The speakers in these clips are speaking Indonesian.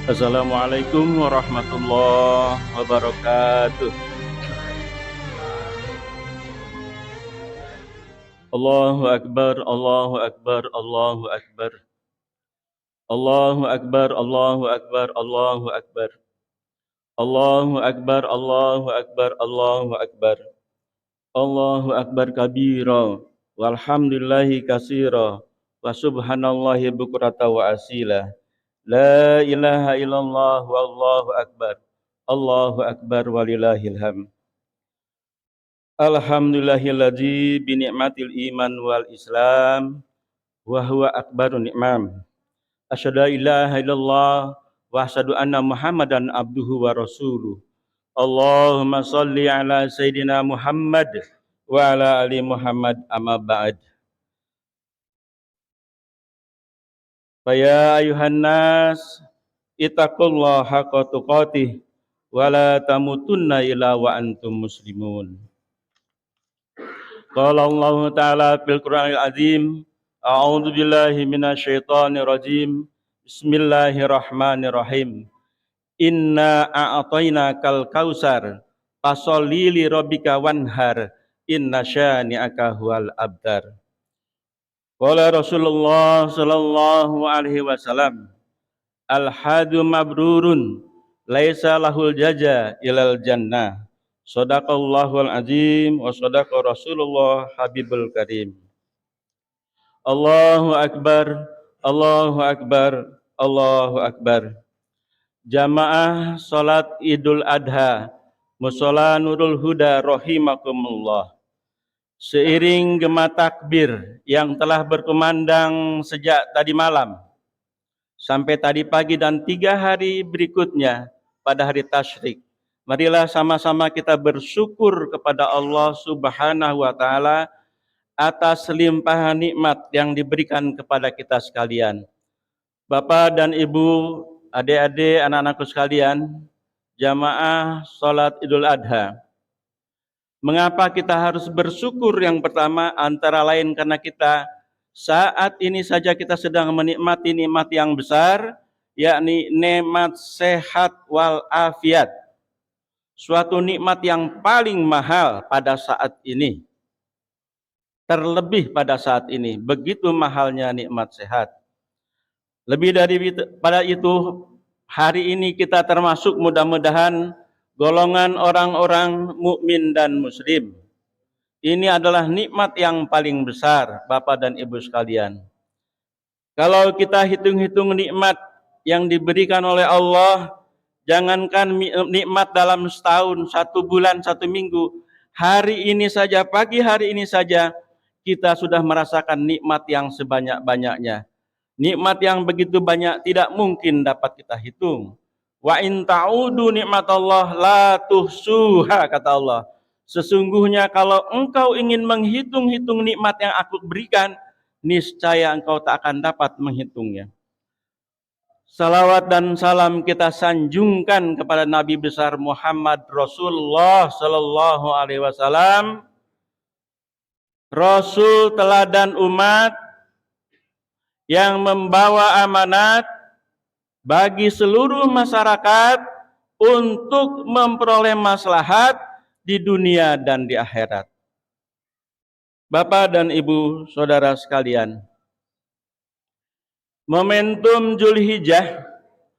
Assalamualaikum warahmatullahi wabarakatuh. Allahu Akbar, Allahu Akbar, Allahu Akbar. Allahu Akbar, Allahu Akbar, Allahu Akbar. Allahu Akbar, Allahu Akbar, Allahu Akbar. Allahu Akbar kabira, walhamdulillahi katsira, wa subhanallahi bukrata wa asila. La ilaha illallah wallahu akbar. Allahu akbar walillahil hamd. Alhamdulillahilladzi bi ni'matil iman wal islam wa huwa akbarun ni'mam. Asyhadu an la ilaha illallah wa asyhadu anna Muhammadan abduhu wa rasuluh. Allahumma shalli ala sayidina Muhammad wa ala ali Muhammad amma ba'd. Fa ya ayuhan nas ittaqullaha haqqa tuqatih wa la tamutunna illa wa antum muslimun. Qala Allah Ta'ala fil Qur'anil Azim, A'udzu billahi minasyaitonir rajim. Bismillahirrahmanirrahim. Inna a'tainakal kausar, fasholli li rabbika wanhar, inna syani'aka huwal abtar. Qala Rasulullah sallallahu alaihi wasallam, al-hadu mabrurun, laisa lahul jaza ilal jannah. Shadaqallahul azim wa shadaqa Rasulullah Habibul Karim. Allahu Akbar, Allahu Akbar, Allahu Akbar. Jamaah salat Idul Adha, Mushola Nurul Huda rahimakumullah. Seiring gema takbir yang telah berkumandang sejak tadi malam sampai tadi pagi dan 3 hari berikutnya pada hari tasyrik, marilah sama-sama kita bersyukur kepada Allah Subhanahu wa Ta'ala atas limpahan nikmat yang diberikan kepada kita sekalian. Bapak dan Ibu, adik-adik, anak-anakku sekalian, jamaah salat Idul Adha. Mengapa kita harus bersyukur? Yang pertama antara lain karena kita saat ini saja kita sedang menikmati nikmat yang besar, yakni nikmat sehat wal afiat. Suatu nikmat yang paling mahal pada saat ini. Terlebih pada saat ini, begitu mahalnya nikmat sehat. Lebih daripada itu, hari ini kita termasuk mudah-mudahan golongan orang-orang mukmin dan muslim. Ini adalah nikmat yang paling besar, Bapak dan Ibu sekalian. Kalau kita hitung-hitung nikmat yang diberikan oleh Allah, jangankan nikmat dalam setahun, 1 bulan, 1 minggu, hari ini saja, pagi hari ini saja, kita sudah merasakan nikmat yang sebanyak-banyaknya. Nikmat yang begitu banyak tidak mungkin dapat kita hitung. Wa in ta'udu nikmatallah la tuhsuha, kata Allah. Sesungguhnya kalau engkau ingin menghitung-hitung nikmat yang aku berikan, niscaya engkau tak akan dapat menghitungnya. Salawat dan salam kita sanjungkan kepada Nabi besar Muhammad Rasulullah sallallahu alaihi wasallam, Rasul teladan umat yang membawa amanat bagi seluruh masyarakat untuk memperoleh maslahat di dunia dan di akhirat. Bapak dan Ibu, saudara sekalian, momentum Zulhijjah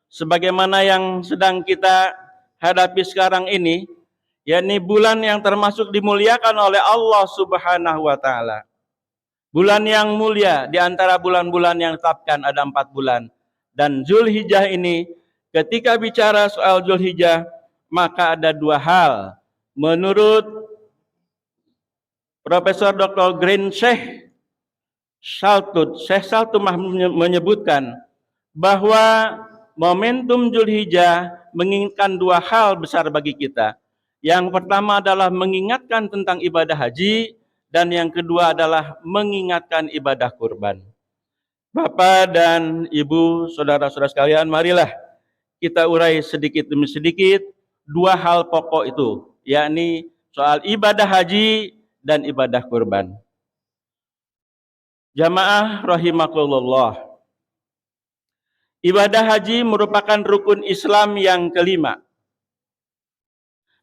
sebagaimana yang sedang kita hadapi sekarang ini, yakni bulan yang termasuk dimuliakan oleh Allah Subhanahu wa Ta'ala. Bulan yang mulia di antara bulan-bulan yang ditetapkan ada 4 bulan. Dan Zulhijjah ini, ketika bicara soal Zulhijjah, maka ada 2 hal. Menurut Profesor Dr. Green Syekh Saltumah menyebutkan bahwa momentum Zulhijjah mengingatkan 2 hal besar bagi kita. Yang pertama adalah mengingatkan tentang ibadah haji, dan yang kedua adalah mengingatkan ibadah kurban. Bapak dan Ibu, saudara-saudara sekalian, marilah kita urai sedikit demi sedikit 2 hal pokok itu, yakni soal ibadah haji dan ibadah kurban. Jamaah rahimakumullah. Ibadah haji merupakan rukun Islam yang kelima.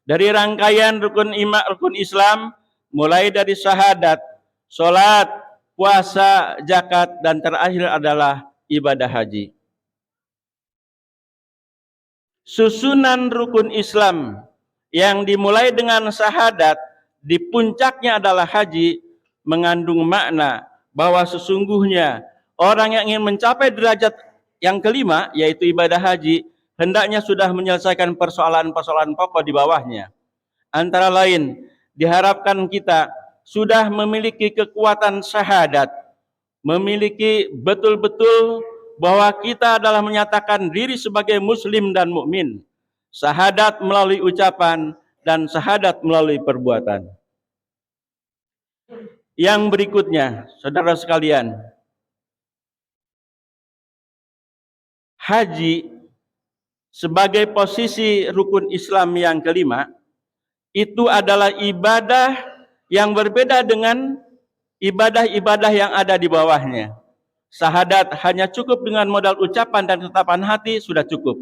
Dari rangkaian rukun Islam, mulai dari syahadat, sholat, puasa, zakat, dan terakhir adalah ibadah haji. Susunan rukun Islam yang dimulai dengan syahadat, di puncaknya adalah haji, mengandung makna bahwa sesungguhnya orang yang ingin mencapai derajat yang kelima, yaitu ibadah haji, hendaknya sudah menyelesaikan persoalan-persoalan pokok di bawahnya. Antara lain, diharapkan kita sudah memiliki kekuatan syahadat, memiliki betul-betul bahwa kita adalah menyatakan diri sebagai muslim dan mukmin. Syahadat melalui ucapan dan syahadat melalui perbuatan. Yang berikutnya, saudara sekalian, haji sebagai posisi rukun Islam yang kelima, itu adalah ibadah yang berbeda dengan ibadah-ibadah yang ada di bawahnya. Syahadat hanya cukup dengan modal ucapan dan tetapan hati sudah cukup.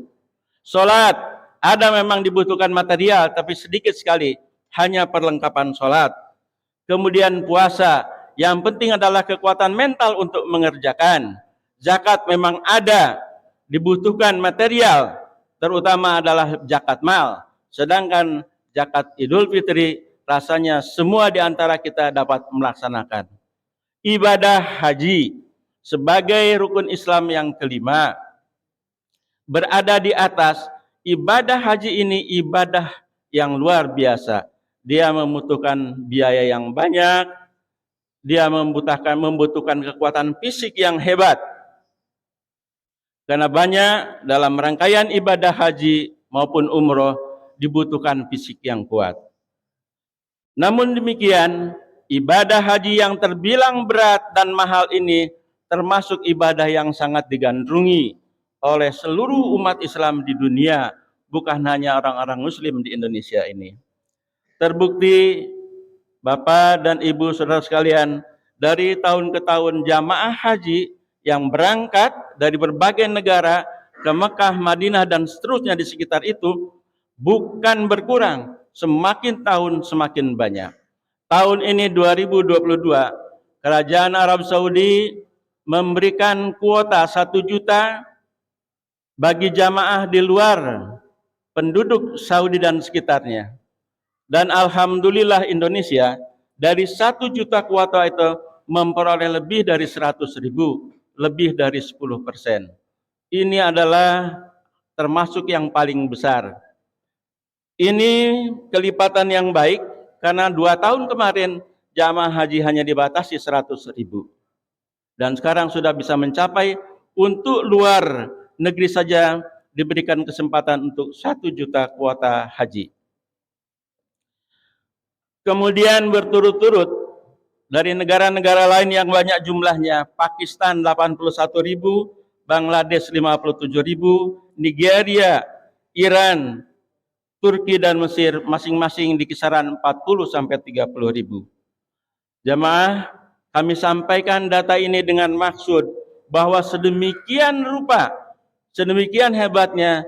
Sholat, ada memang dibutuhkan material, tapi sedikit sekali, hanya perlengkapan sholat. Kemudian puasa, yang penting adalah kekuatan mental untuk mengerjakan. Zakat memang ada, dibutuhkan material, terutama adalah zakat mal. Sedangkan zakat Idul Fitri, rasanya semua di antara kita dapat melaksanakan. Ibadah haji sebagai rukun Islam yang kelima, berada di atas. Ibadah haji ini ibadah yang luar biasa. Dia membutuhkan biaya yang banyak, dia membutuhkan kekuatan fisik yang hebat. Karena banyak dalam rangkaian ibadah haji maupun umroh dibutuhkan fisik yang kuat. Namun demikian, ibadah haji yang terbilang berat dan mahal ini termasuk ibadah yang sangat digandrungi oleh seluruh umat Islam di dunia, bukan hanya orang-orang Muslim di Indonesia ini. Terbukti, Bapak dan Ibu saudara sekalian, dari tahun ke tahun jamaah haji yang berangkat dari berbagai negara ke Mekah, Madinah, dan seterusnya di sekitar itu bukan berkurang, semakin tahun semakin banyak. Tahun ini 2022, Kerajaan Arab Saudi memberikan kuota 1 juta bagi jamaah di luar penduduk Saudi dan sekitarnya. Dan alhamdulillah Indonesia dari 1 juta kuota itu memperoleh lebih dari 100.000, lebih dari 10%. Ini adalah termasuk yang paling besar. Ini kelipatan yang baik karena 2 tahun kemarin jamaah haji hanya dibatasi 100.000. Dan sekarang sudah bisa mencapai untuk luar negeri saja diberikan kesempatan untuk 1 juta kuota haji. Kemudian berturut-turut dari negara-negara lain yang banyak jumlahnya, Pakistan 81.000, Bangladesh 57.000, Nigeria, Iran, Turki dan Mesir masing-masing di kisaran 40 sampai 30.000. Jamaah, kami sampaikan data ini dengan maksud bahwa sedemikian rupa, sedemikian hebatnya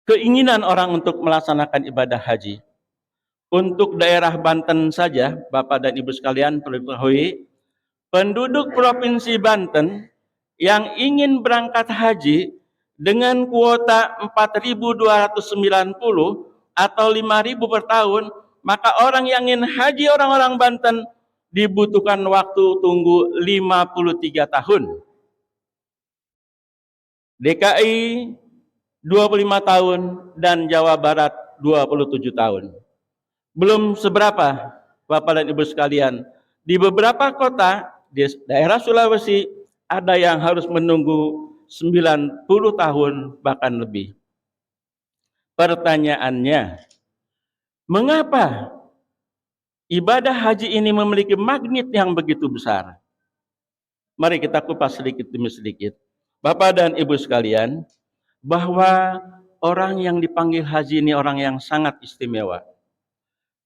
keinginan orang untuk melaksanakan ibadah haji. Untuk daerah Banten saja, Bapak dan Ibu sekalian perlu diketahui, penduduk Provinsi Banten yang ingin berangkat haji dengan kuota 4.290 atau 5.000 per tahun, maka orang yang ingin haji orang-orang Banten dibutuhkan waktu tunggu 53 tahun. DKI 25 tahun dan Jawa Barat 27 tahun. Belum seberapa, Bapak dan Ibu sekalian, di beberapa kota di daerah Sulawesi ada yang harus menunggu 90 tahun bahkan lebih. Pertanyaannya, mengapa ibadah haji ini memiliki magnet yang begitu besar? Mari kita kupas sedikit demi sedikit. Bapak dan Ibu sekalian, bahwa orang yang dipanggil haji ini orang yang sangat istimewa.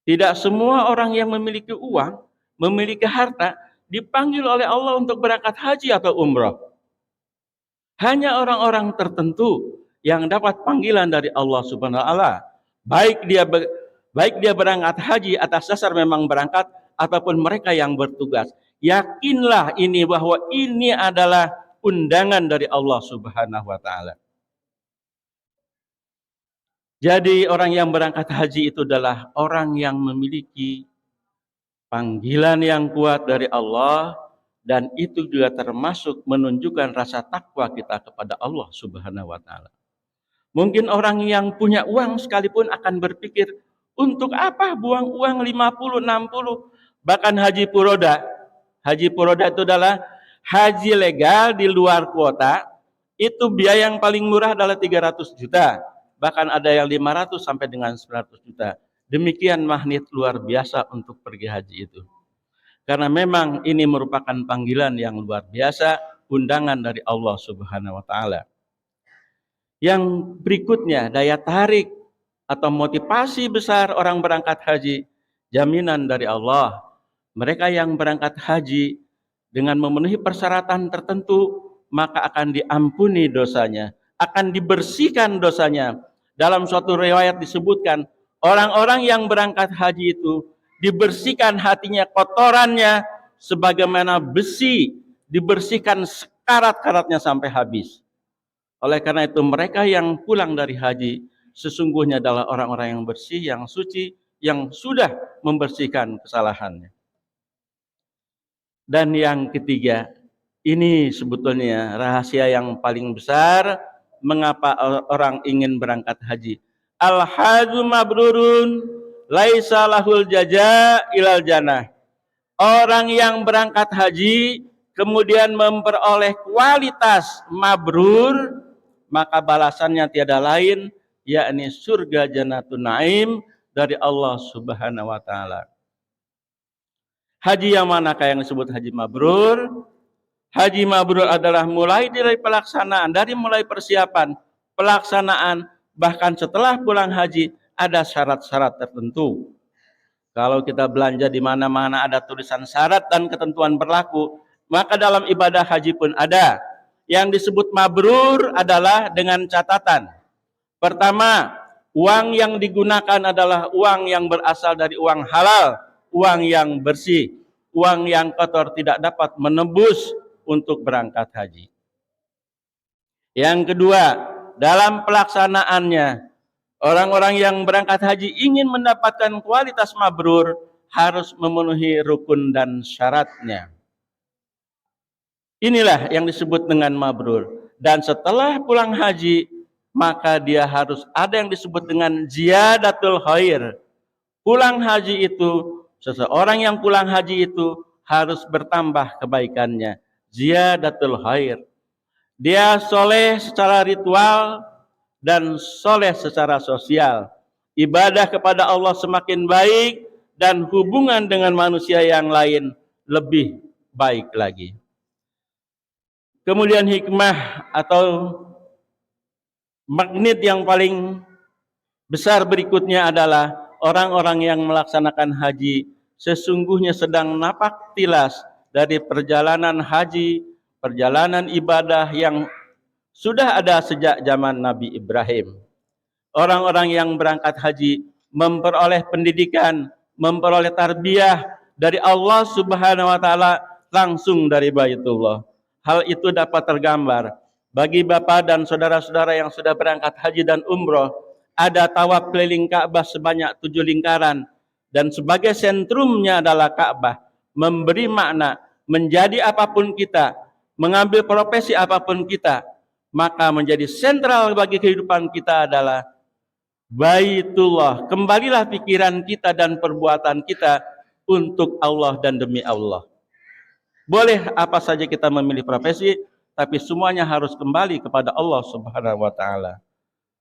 Tidak semua orang yang memiliki uang, memiliki harta, dipanggil oleh Allah untuk berangkat haji atau umroh. Hanya orang-orang tertentu yang dapat panggilan dari Allah Subhanahu wa taala. Baik dia berangkat haji atas dasar memang berangkat ataupun mereka yang bertugas. Yakinlah ini bahwa ini adalah undangan dari Allah Subhanahu wa taala. Jadi orang yang berangkat haji itu adalah orang yang memiliki panggilan yang kuat dari Allah, dan itu juga termasuk menunjukkan rasa takwa kita kepada Allah Subhanahu wa taala. Mungkin orang yang punya uang sekalipun akan berpikir, untuk apa buang uang 50, 60, bahkan haji furoda. Haji furoda itu adalah haji legal di luar kuota, itu biaya yang paling murah adalah 300 juta. Bahkan ada yang 500 sampai dengan 100 juta. Demikian magnet luar biasa untuk pergi haji itu. Karena memang ini merupakan panggilan yang luar biasa, undangan dari Allah Subhanahu wa taala. Yang berikutnya, daya tarik atau motivasi besar orang berangkat haji, jaminan dari Allah. Mereka yang berangkat haji dengan memenuhi persyaratan tertentu, maka akan diampuni dosanya, akan dibersihkan dosanya. Dalam suatu riwayat disebutkan, orang-orang yang berangkat haji itu dibersihkan hatinya, kotorannya sebagaimana besi, dibersihkan sekarat-karatnya sampai habis. Oleh karena itu mereka yang pulang dari haji sesungguhnya adalah orang-orang yang bersih, yang suci, yang sudah membersihkan kesalahannya. Dan yang ketiga, ini sebetulnya rahasia yang paling besar mengapa orang ingin berangkat haji. Al-haju mabrurun laisa lahul jaza ilal jannah. Orang yang berangkat haji kemudian memperoleh kualitas mabrur, maka balasannya tiada lain yakni surga Jannatun Naim dari Allah Subhanahu wa taala. Haji yang manakah yang disebut haji mabrur? Haji mabrur adalah mulai dari pelaksanaan, dari mulai persiapan, pelaksanaan, bahkan setelah pulang haji ada syarat-syarat tertentu. Kalau kita belanja di mana-mana ada tulisan syarat dan ketentuan berlaku, maka dalam ibadah haji pun ada. Yang disebut mabrur adalah dengan catatan. Pertama, uang yang digunakan adalah uang yang berasal dari uang halal, uang yang bersih, uang yang kotor tidak dapat menembus untuk berangkat haji. Yang kedua, dalam pelaksanaannya, orang-orang yang berangkat haji ingin mendapatkan kualitas mabrur harus memenuhi rukun dan syaratnya. Inilah yang disebut dengan mabrur. Dan setelah pulang haji, maka dia harus ada yang disebut dengan ziyadatul khair. Pulang haji itu, seseorang yang pulang haji itu harus bertambah kebaikannya. Ziyadatul khair. Dia soleh secara ritual dan soleh secara sosial. Ibadah kepada Allah semakin baik dan hubungan dengan manusia yang lain lebih baik lagi. Kemudian hikmah atau magnet yang paling besar berikutnya adalah orang-orang yang melaksanakan haji sesungguhnya sedang napak tilas dari perjalanan haji, perjalanan ibadah yang sudah ada sejak zaman Nabi Ibrahim. Orang-orang yang berangkat haji memperoleh pendidikan, memperoleh tarbiyah dari Allah Subhanahu wa taala langsung dari Baitullah. Hal itu dapat tergambar bagi Bapak dan saudara-saudara yang sudah berangkat haji dan umroh. Ada tawaf keliling Ka'bah sebanyak 7 lingkaran dan sebagai sentrumnya adalah Ka'bah, memberi makna menjadi apapun kita, mengambil profesi apapun kita, maka menjadi sentral bagi kehidupan kita adalah Baitullah. Kembalilah pikiran kita dan perbuatan kita untuk Allah dan demi Allah. Boleh apa saja kita memilih profesi, tapi semuanya harus kembali kepada Allah Subhanahu wa taala.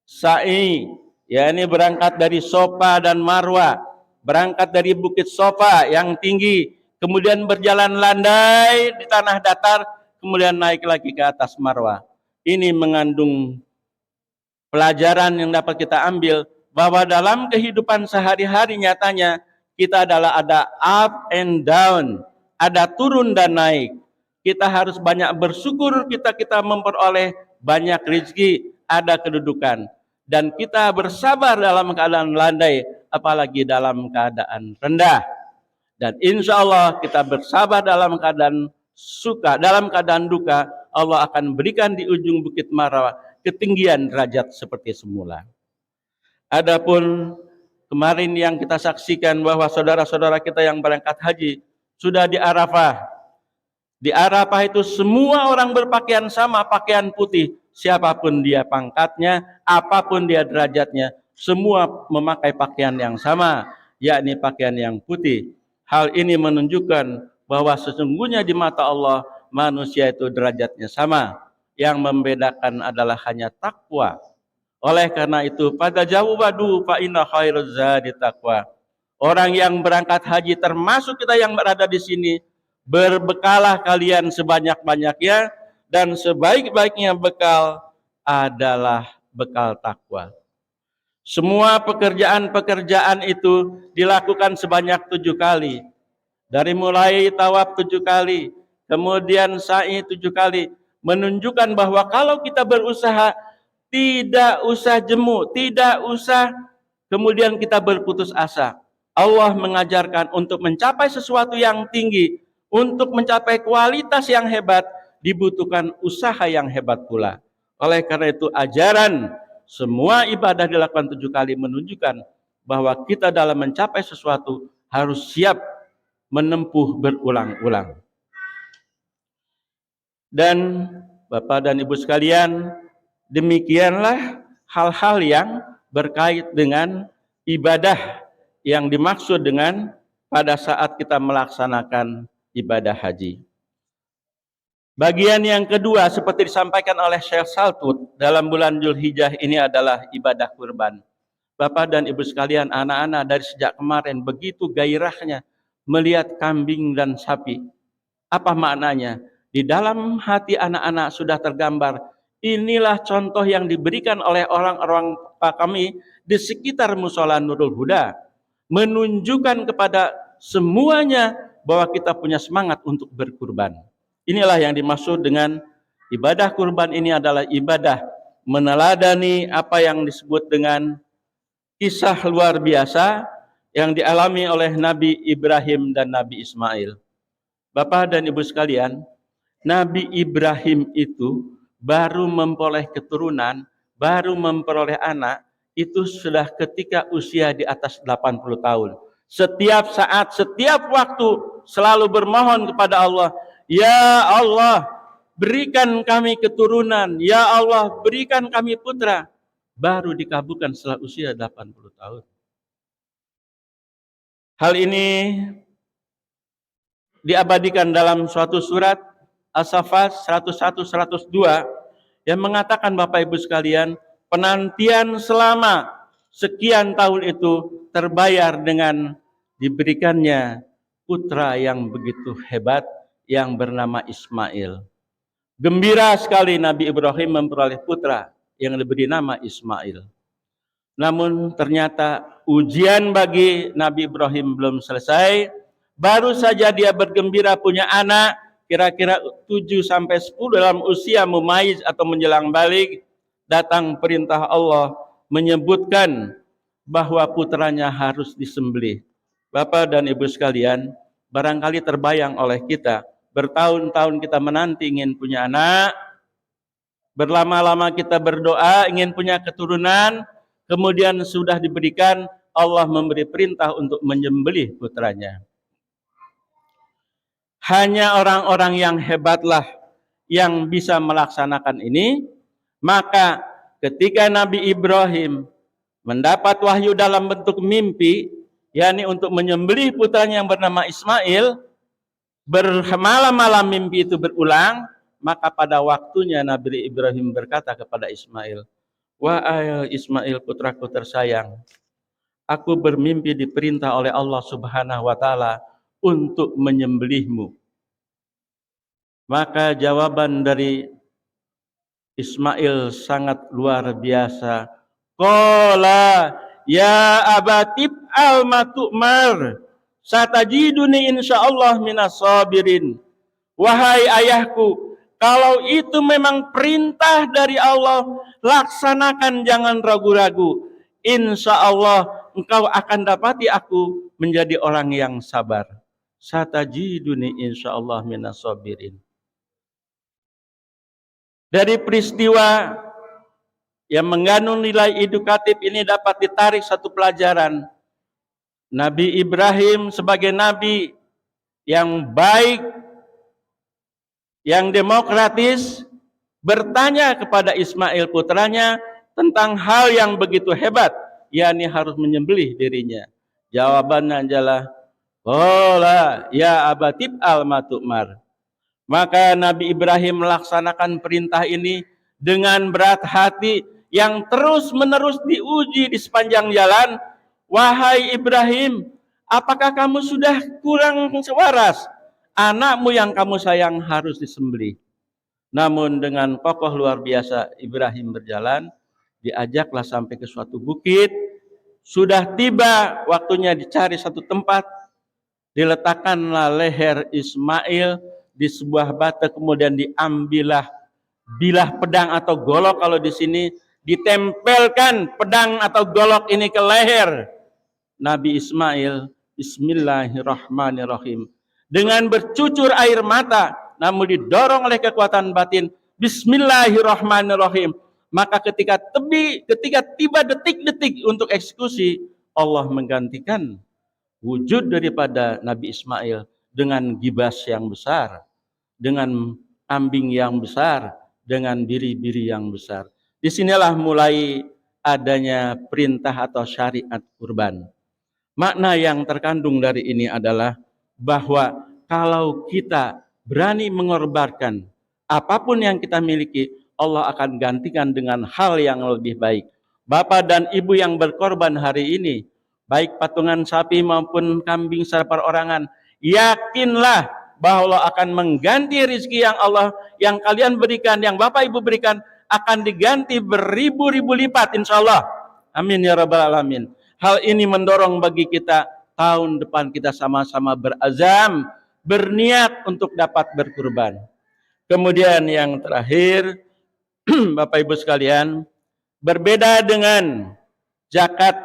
Sa'i, yakni berangkat dari Sofa dan Marwa, berangkat dari Bukit Sofa yang tinggi, kemudian berjalan landai di tanah datar, kemudian naik lagi ke atas Marwa. Ini mengandung pelajaran yang dapat kita ambil bahwa dalam kehidupan sehari-hari nyatanya kita adalah ada up and down, ada turun dan naik. Kita harus banyak bersyukur kita memperoleh banyak rezeki, ada kedudukan. Dan kita bersabar dalam keadaan landai, apalagi dalam keadaan rendah. Dan insya Allah kita bersabar dalam keadaan suka, dalam keadaan duka, Allah akan berikan di ujung bukit Mara ketinggian derajat seperti semula. Adapun kemarin yang kita saksikan bahwa saudara-saudara kita yang berangkat haji sudah di Arafah. Di Arafah itu semua orang berpakaian sama, pakaian putih. Siapapun dia pangkatnya, apapun dia derajatnya, semua memakai pakaian yang sama, yakni pakaian yang putih. Hal ini menunjukkan bahwa sesungguhnya di mata Allah manusia itu derajatnya sama. Yang membedakan adalah hanya takwa. Oleh karena itu, pada jawabadu fa inna khairuz zadi taqwa. Orang yang berangkat haji termasuk kita yang berada di sini, berbekalah kalian sebanyak-banyaknya dan sebaik-baiknya bekal adalah bekal takwa. Semua pekerjaan-pekerjaan itu dilakukan sebanyak 7 kali. Dari mulai tawaf 7 kali, kemudian sa'i 7 kali, menunjukkan bahwa kalau kita berusaha, tidak usah jemu, tidak usah kemudian kita berputus asa. Allah mengajarkan untuk mencapai sesuatu yang tinggi, untuk mencapai kualitas yang hebat, dibutuhkan usaha yang hebat pula. Oleh karena itu ajaran semua ibadah dilakukan 7 kali menunjukkan bahwa kita dalam mencapai sesuatu harus siap menempuh berulang-ulang. Dan Bapak dan Ibu sekalian, demikianlah hal-hal yang berkait dengan ibadah yang dimaksud dengan pada saat kita melaksanakan ibadah haji. Bagian yang kedua seperti disampaikan oleh Syekh Saltut dalam bulan Dzulhijjah ini adalah ibadah kurban. Bapak dan Ibu sekalian, anak-anak dari sejak kemarin begitu gairahnya melihat kambing dan sapi. Apa maknanya? Di dalam hati anak-anak sudah tergambar, inilah contoh yang diberikan oleh orang-orang kami di sekitar Mushola Nurul Huda, menunjukkan kepada semuanya bahwa kita punya semangat untuk berkurban. Inilah yang dimaksud dengan ibadah kurban. Ini adalah ibadah meneladani apa yang disebut dengan kisah luar biasa yang dialami oleh Nabi Ibrahim dan Nabi Ismail. Bapak dan Ibu sekalian, Nabi Ibrahim itu baru memperoleh keturunan, baru memperoleh anak, itu sudah ketika usia di atas 80 tahun. Setiap saat, setiap waktu selalu bermohon kepada Allah, ya Allah, berikan kami keturunan, ya Allah, berikan kami putra. Baru dikabulkan setelah usia 80 tahun. Hal ini diabadikan dalam suatu surat As-Saffat 101-102 yang mengatakan, Bapak Ibu sekalian, penantian selama sekian tahun itu terbayar dengan diberikannya putra yang begitu hebat yang bernama Ismail. Gembira sekali Nabi Ibrahim memperoleh putra yang diberi nama Ismail. Namun ternyata ujian bagi Nabi Ibrahim belum selesai. Baru saja dia bergembira punya anak, kira-kira 7-10 dalam usia mumaiz atau menjelang balik, datang perintah Allah menyebutkan bahwa putranya harus disembelih. Bapak dan Ibu sekalian, barangkali terbayang oleh kita, bertahun-tahun kita menanti ingin punya anak, berlama-lama kita berdoa ingin punya keturunan, kemudian sudah diberikan, Allah memberi perintah untuk menyembelih putranya. Hanya orang-orang yang hebatlah yang bisa melaksanakan ini. Maka ketika Nabi Ibrahim mendapat wahyu dalam bentuk mimpi, yakni untuk menyembelih putranya yang bernama Ismail, bermalam-malam mimpi itu berulang, maka pada waktunya Nabi Ibrahim berkata kepada Ismail, wahai Ismail putraku tersayang, aku bermimpi diperintah oleh Allah Subhanahu wa taala untuk menyembelihmu. Maka jawaban dari Ismail sangat luar biasa. Qala ya abatib al-matu'mar satajiduni insyaallah minas sabirin. Wahai ayahku, Kalau itu memang perintah dari Allah, laksanakan, jangan ragu-ragu. Insya Allah engkau akan dapati aku menjadi orang yang sabar. Satajiduni insya Allah minas sabirin. Dari peristiwa yang mengandung nilai edukatif ini dapat ditarik satu pelajaran. Nabi Ibrahim sebagai nabi yang baik, yang demokratis, bertanya kepada Ismail putranya tentang hal yang begitu hebat, yakni harus menyembelih dirinya. Jawabannya adalah, qala ya abatib al-matu'mar. Maka Nabi Ibrahim melaksanakan perintah ini dengan berat hati yang terus-menerus diuji di sepanjang jalan. Wahai Ibrahim, apakah kamu sudah kurang waras? Anakmu yang kamu sayang harus disembelih. Namun dengan kokoh luar biasa Ibrahim berjalan, diajaklah sampai ke suatu bukit. Sudah tiba waktunya dicari satu tempat, diletakkanlah leher Ismail di sebuah batu, kemudian diambillah bilah pedang atau golok kalau di sini, ditempelkan pedang atau golok ini ke leher Nabi Ismail. Bismillahirrahmanirrahim. Dengan bercucur air mata, namun didorong oleh kekuatan batin, Bismillahirrahmanirrahim. Maka ketika tiba detik-detik untuk eksekusi, Allah menggantikan wujud daripada Nabi Ismail dengan gibas yang besar, dengan ambing yang besar, dengan biri-biri yang besar. Disinilah mulai adanya perintah atau syariat kurban. Makna yang terkandung dari ini adalah bahwa kalau kita berani mengorbankan apapun yang kita miliki, Allah akan gantikan dengan hal yang lebih baik. Bapak dan Ibu yang berkorban hari ini, baik patungan sapi maupun kambing secara perorangan, yakinlah bahwa Allah akan mengganti rezeki yang kalian berikan, yang Bapak Ibu berikan, akan diganti beribu-ribu lipat insya Allah. Amin ya rabbal alamin. Hal ini mendorong bagi kita tahun depan kita sama-sama berazam, berniat untuk dapat berkurban. Kemudian yang terakhir, Bapak Ibu sekalian, berbeda dengan zakat,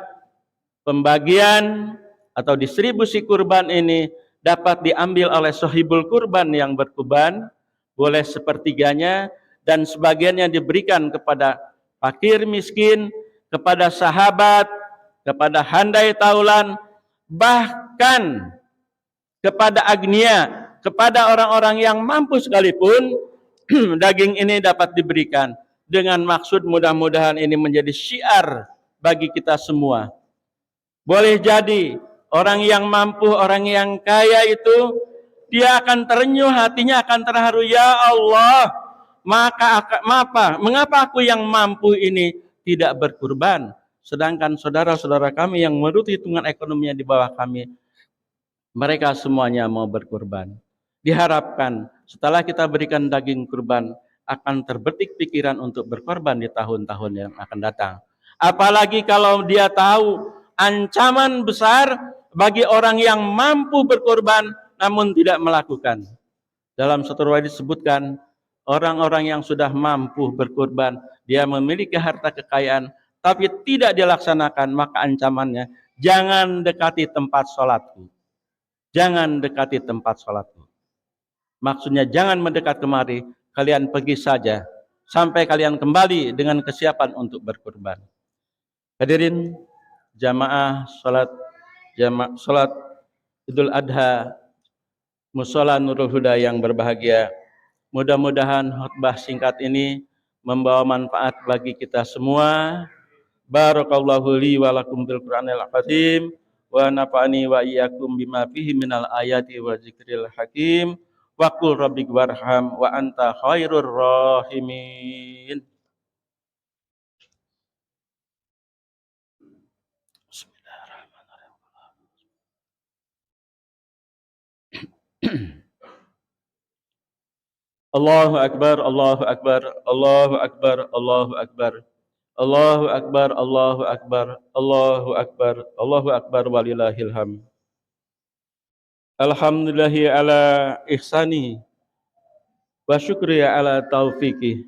pembagian atau distribusi kurban ini dapat diambil oleh sahibul kurban yang berkurban, boleh sepertiganya, dan sebagiannya diberikan kepada fakir miskin, kepada sahabat, kepada handai taulan, bahkan kepada agnia, kepada orang-orang yang mampu sekalipun. Daging ini dapat diberikan dengan maksud mudah-mudahan ini menjadi syiar bagi kita semua. Boleh jadi orang yang mampu, orang yang kaya itu dia akan terenyuh, hatinya akan terharu, ya Allah, mengapa aku yang mampu ini tidak berkurban, sedangkan saudara-saudara kami yang menurut hitungan ekonominya di bawah kami, mereka semuanya mau berkurban. Diharapkan setelah kita berikan daging kurban, akan terbetik pikiran untuk berkorban di tahun-tahun yang akan datang. Apalagi kalau dia tahu ancaman besar bagi orang yang mampu berkorban namun tidak melakukan. Dalam satu riwayat disebutkan, orang-orang yang sudah mampu berkorban, dia memiliki harta kekayaan, tapi tidak dilaksanakan, maka ancamannya, jangan dekati tempat sholatku. Jangan dekati tempat sholatku. Maksudnya jangan mendekat kemari, kalian pergi saja sampai kalian kembali dengan kesiapan untuk berkurban. Hadirin jamaah salat Idul Adha Mushola Nurul Huda yang berbahagia. Mudah-mudahan khutbah singkat ini membawa manfaat bagi kita semua. Barakallahu li wa lakum bil Qur'anil azim wa nafa'ani wa iyyakum bima fihi minal ayati wa zikril hakim. Wa qul rabbik warham wa anta khairur rahimin. Allahu akbar, Allahu akbar, Allahu akbar, Allahu akbar. Allahu akbar, Allahu akbar, Allahu akbar, Allahu akbar walillahil hamd. Alhamdulillahi ala ihsani wa syukri ala taufiqih.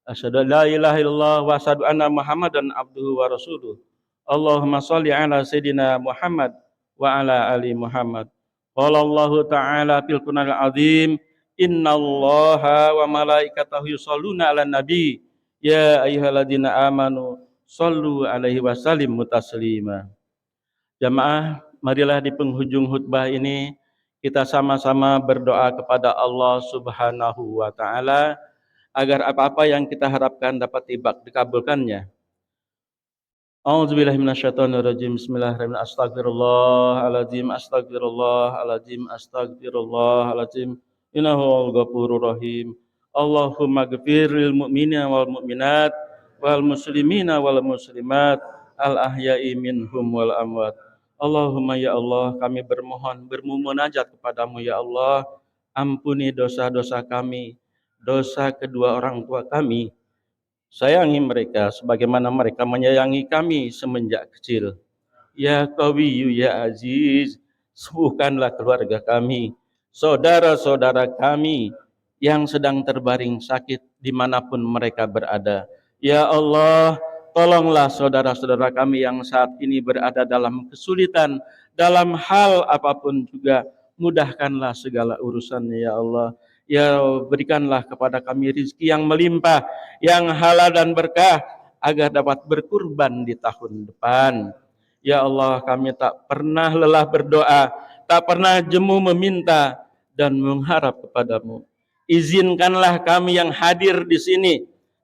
Asyhadu an la ilaha illallah wa asyhadu anna Muhammadan abduhu wa rasuluh. Allahumma shalli ala sayidina Muhammad wa ala ali Muhammad. Qala Allah Ta'ala fil Qur'anil azim, innallaha wa malaikatahu yusholluna 'alan nabi ya ayyuhalladzina amanu shallu 'alaihi wa sallimu taslima. Jamaah, marilah di penghujung khutbah ini kita sama-sama berdoa kepada Allah Subhanahu wa taala agar apa-apa yang kita harapkan dapat dikabulkannya. A'udzubillahi minasyaitonirrajim. Bismillahirrahmanirrahim. Astagfirullahaladzim, astagfirullahaladzim, astagfirullahaladzim. Innahu ghafurur rahim. Allahumma ghfir lil mu'minina wal mu'minat wal muslimina wal muslimat al ahya'i minhum wal amwat. Allahumma ya Allah, kami bermunajat kepadamu ya Allah, ampuni dosa-dosa kami, dosa kedua orang tua kami. Sayangi mereka sebagaimana mereka menyayangi kami semenjak kecil. Ya Qawiyyu ya Aziz, sembuhkanlah keluarga kami, saudara-saudara kami yang sedang terbaring sakit dimanapun mereka berada. Ya Allah, tolonglah saudara-saudara kami yang saat ini berada dalam kesulitan, dalam hal apapun juga, mudahkanlah segala urusannya ya Allah. Ya, berikanlah kepada kami rezeki yang melimpah, yang halal dan berkah, agar dapat berkurban di tahun depan. Ya Allah, kami tak pernah lelah berdoa, tak pernah jemu meminta dan mengharap kepadamu. Izinkanlah kami yang hadir di sini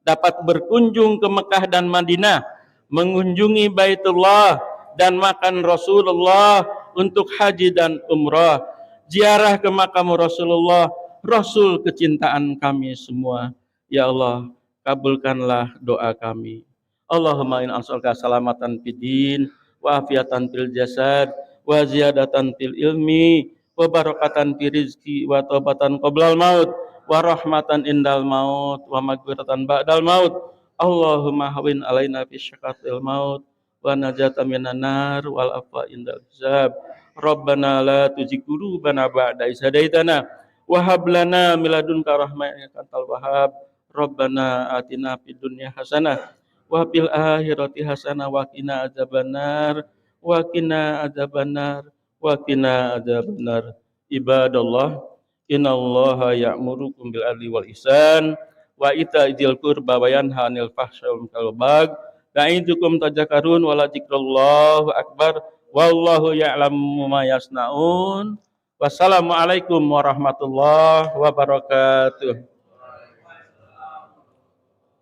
dapat berkunjung ke Mekah dan Madinah, mengunjungi Baitullah dan makan Rasulullah untuk haji dan umrah, ziarah ke makam Rasulullah, Rasul kecintaan kami semua. Ya Allah, kabulkanlah doa kami. Allahumma inna as'aluka salamatan fid din wa afiatan fil jasad wa ziyadatan fil ilmi wa barakatan fi rizqi wa taubatan qoblal maut wa rahmatan indal maut wa maghfiratan ba'dal maut. Allahumma hawin alaina fi syaqatil maut wa najatan minan nar wal afwa indal hisab. Rabbana la tuzigh qulubana ba'da idh hadaitana wa hab lana min ladunka rahmatan innaka antal wahhab. Rabbana atina fid dunya hasanah wa fil akhirati hasanah wa qina adzabannar wa qina adzabannar wa qina adzabannar. Ibadallah, innallaha ya'murukum bil adli wal ihsan wa ita'il qurba wa yanha 'anil fahsya'i wal munkari wal baghi ya'idukum tadhakkarun wa la dzikrullahu akbar wallahu ya'lamu ma yasnaun. Wassalamualaikum warahmatullahi wabarakatuh.